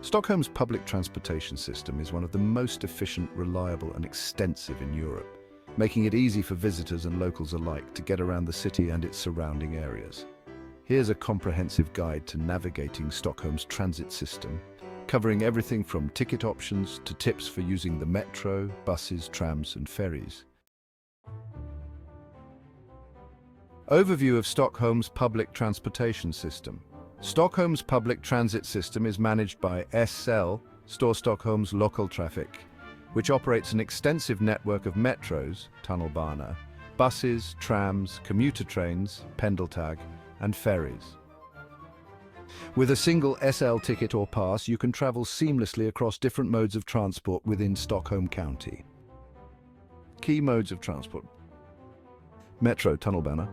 Stockholm's public transportation system is one of the most efficient, reliable and extensive in Europe, making it easy for visitors and locals alike to get around the city and its surrounding areas. Here's a comprehensive guide to navigating Stockholm's transit system, covering everything from ticket options to tips for using the metro, buses, trams and ferries. Overview of Stockholm's public transportation system. Stockholm's public transit system is managed by SL, Storstockholms Lokaltrafik, which operates an extensive network of metros, Tunnelbana, buses, trams, commuter trains, Pendeltåg, and ferries. With a single SL ticket or pass, you can travel seamlessly across different modes of transport within Stockholm County. Key modes of transport. Metro, Tunnelbana.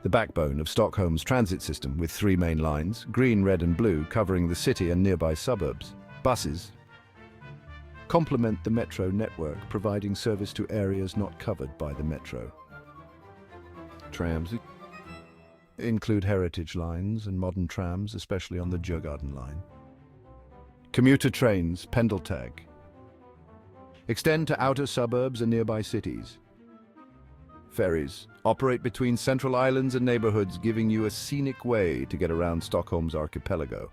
The backbone of Stockholm's transit system with three main lines, green, red and blue, covering the city and nearby suburbs. Buses complement the metro network, providing service to areas not covered by the metro. Trams include heritage lines and modern trams, especially on the Djurgården line. Commuter trains, Pendeltåg, extend to outer suburbs and nearby cities. Ferries operate between central islands and neighborhoods, giving you a scenic way to get around Stockholm's archipelago.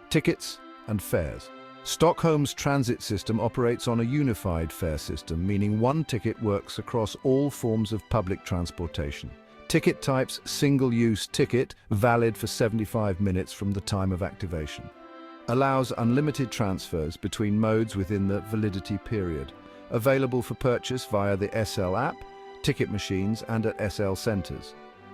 Tickets and fares. Stockholm's transit system operates on a unified fare system, meaning one ticket works across all forms of public transportation. Ticket types: single-use ticket, valid for 75 minutes from the time of activation. Allows unlimited transfers between modes within the validity period. Available for purchase via the SL app, ticket machines and at SL centers.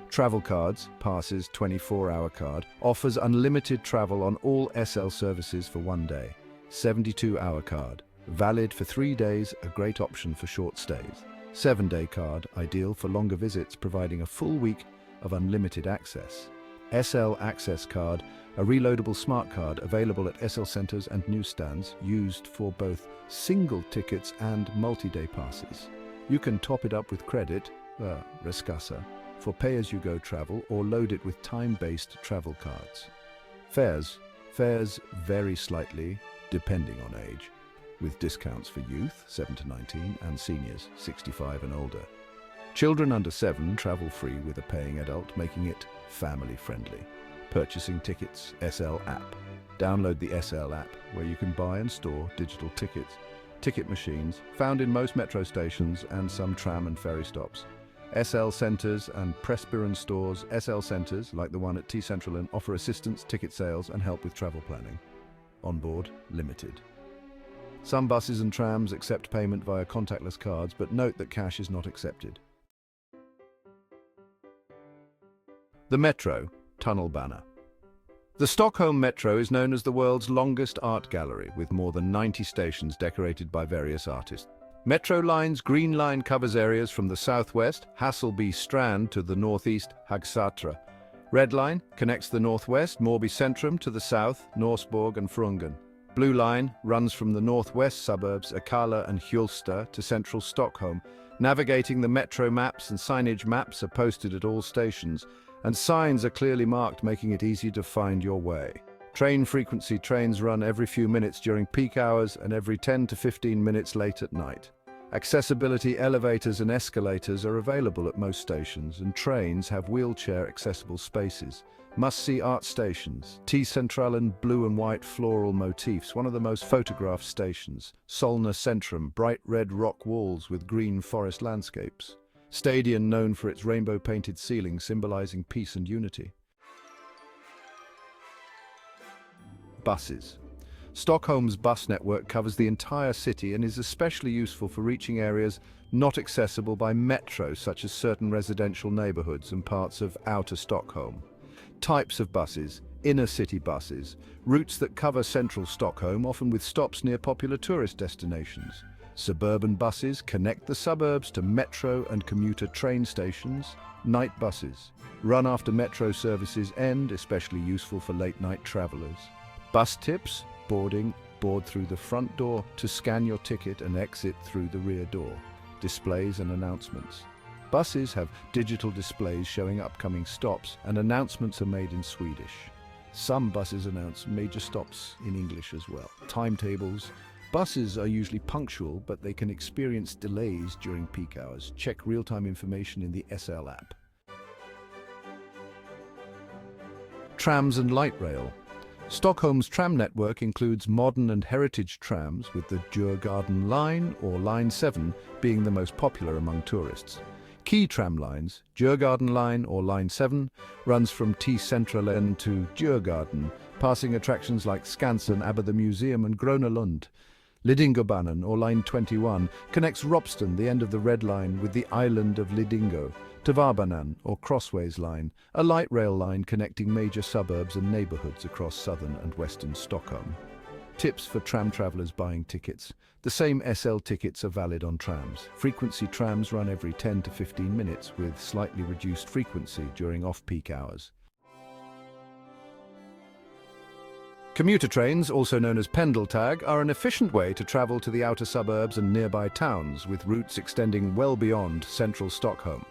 Travel cards, passes, 24-hour card, offers unlimited travel on all SL services for 1 day. 72-hour card, valid for 3 days, a great option for short stays. 7-day card, ideal for longer visits, providing a full week of unlimited access. SL Access Card, a reloadable smart card available at SL centers and newsstands, used for both single tickets and multi-day passes. You can top it up with credit, reskassa, for pay-as-you-go travel or load it with time-based travel cards. Fares vary slightly depending on age, with discounts for youth 7 to 19 and seniors 65 and older. Children under 7 travel free with a paying adult, making it family-friendly. Purchasing tickets, SL app. Download the SL app, where you can buy and store digital tickets. Ticket machines, found in most metro stations and some tram and ferry stops. SL centers and Pressbyrån stores. SL centers, like the one at T-Centralen, offer assistance, ticket sales and help with travel planning. On board, limited. Some buses and trams accept payment via contactless cards, but note that cash is not accepted. The metro, Tunnelbana. The Stockholm Metro is known as the world's longest art gallery, with more than 90 stations decorated by various artists. Metro Line's Green Line covers areas from the southwest, Hässelby Strand, to the northeast, Hagsätra. Red Line connects the northwest, Morby Centrum, to the south, Norsborg and Frungen. Blue Line runs from the northwest suburbs, Akalla and Hjulsta, to central Stockholm. Navigating the metro maps and signage maps are posted at all stations, and signs are clearly marked, making it easy to find your way. Train frequency: trains run every few minutes during peak hours and every 10 to 15 minutes late at night. Accessibility: elevators and escalators are available at most stations, and trains have wheelchair-accessible spaces. Must-see art stations: T-Centralen, blue and white floral motifs, one of the most photographed stations. Solna Centrum, bright red rock walls with green forest landscapes. Stadion, known for its rainbow-painted ceiling, symbolizing peace and unity. Buses. Stockholm's bus network covers the entire city and is especially useful for reaching areas not accessible by metro, such as certain residential neighborhoods and parts of outer Stockholm. Types of buses: inner city buses, routes that cover central Stockholm, often with stops near popular tourist destinations. Suburban buses connect the suburbs to metro and commuter train stations. Night buses run after metro services end, especially useful for late-night travelers. Bus tips: board through the front door to scan your ticket and exit through the rear door. Displays and announcements. Buses have digital displays showing upcoming stops, and announcements are made in Swedish. Some buses announce major stops in English as well. Timetables. Buses are usually punctual, but they can experience delays during peak hours. Check real-time information in the SL app. Trams and light rail. Stockholm's tram network includes modern and heritage trams, with the Djurgården line or Line 7 being the most popular among tourists. Key tram lines, Djurgården line or Line 7, runs from T-Centralen to Djurgården, passing attractions like Skansen, Abba the Museum and Gröna Lund. Lidingöbanan or Line 21 connects Ropsten, the end of the Red Line, with the island of Lidingö. Tunnelbana or Crossways line, a light rail line connecting major suburbs and neighbourhoods across southern and western Stockholm. Tips for tram travellers buying tickets. The same SL tickets are valid on trams. Frequency trams run every 10 to 15 minutes with slightly reduced frequency during off-peak hours. Commuter trains, also known as Pendeltåg, are an efficient way to travel to the outer suburbs and nearby towns, with routes extending well beyond central Stockholm.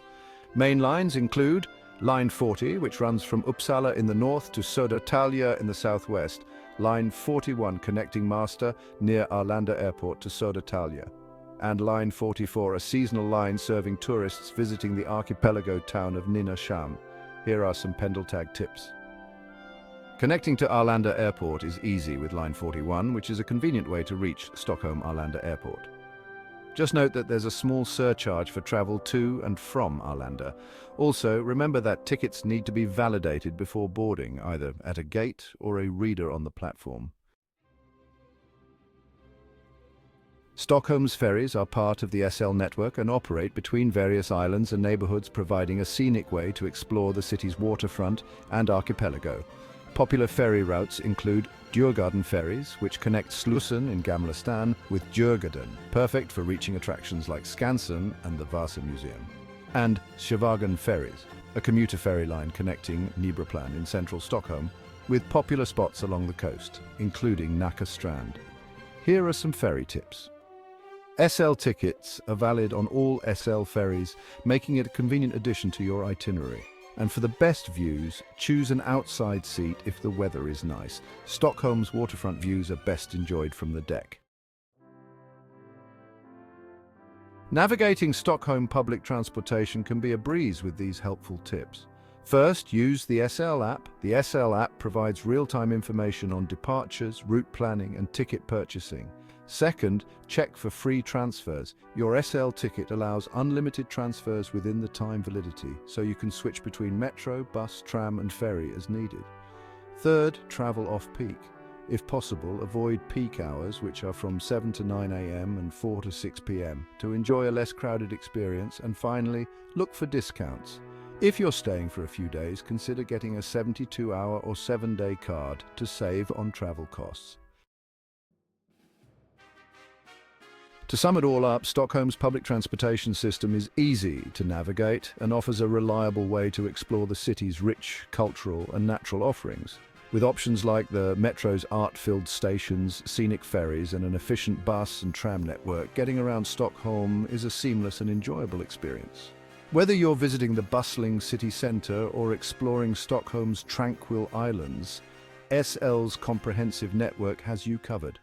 Main lines include Line 40, which runs from Uppsala in the north to Södertälje in the southwest, Line 41 connecting Märsta near Arlanda Airport to Södertälje, and Line 44, a seasonal line serving tourists visiting the archipelago town of Nynäshamn. Here are some Pendeltåg tips. Connecting to Arlanda Airport is easy with Line 41, which is a convenient way to reach Stockholm Arlanda Airport. Just note that there's a small surcharge for travel to and from Arlanda. Also, remember that tickets need to be validated before boarding, either at a gate or a reader on the platform. Stockholm's ferries are part of the SL network and operate between various islands and neighbourhoods, providing a scenic way to explore the city's waterfront and archipelago. Popular ferry routes include Djurgården ferries, which connect Slussen in Gamla stan with Djurgården, perfect for reaching attractions like Skansen and the Vasa Museum. And Sjövägen ferries, a commuter ferry line connecting Nybroplan in central Stockholm, with popular spots along the coast, including Nacka Strand. Here are some ferry tips. SL tickets are valid on all SL ferries, making it a convenient addition to your itinerary. And for the best views, choose an outside seat if the weather is nice. Stockholm's waterfront views are best enjoyed from the deck. Navigating Stockholm public transportation can be a breeze with these helpful tips. First, use the SL app. The SL app provides real-time information on departures, route planning, and ticket purchasing. Second, check for free transfers. Your SL ticket allows unlimited transfers within the time validity, so you can switch between metro, bus, tram, and ferry as needed. Third, travel off-peak. If possible, avoid peak hours, which are from 7 to 9 a.m. and 4 to 6 p.m., to enjoy a less crowded experience. And finally, look for discounts. If you're staying for a few days, consider getting a 72-hour or 7-day card to save on travel costs. To sum it all up, Stockholm's public transportation system is easy to navigate and offers a reliable way to explore the city's rich cultural and natural offerings. With options like the metro's art-filled stations, scenic ferries, and an efficient bus and tram network, getting around Stockholm is a seamless and enjoyable experience. Whether you're visiting the bustling city centre or exploring Stockholm's tranquil islands, SL's comprehensive network has you covered.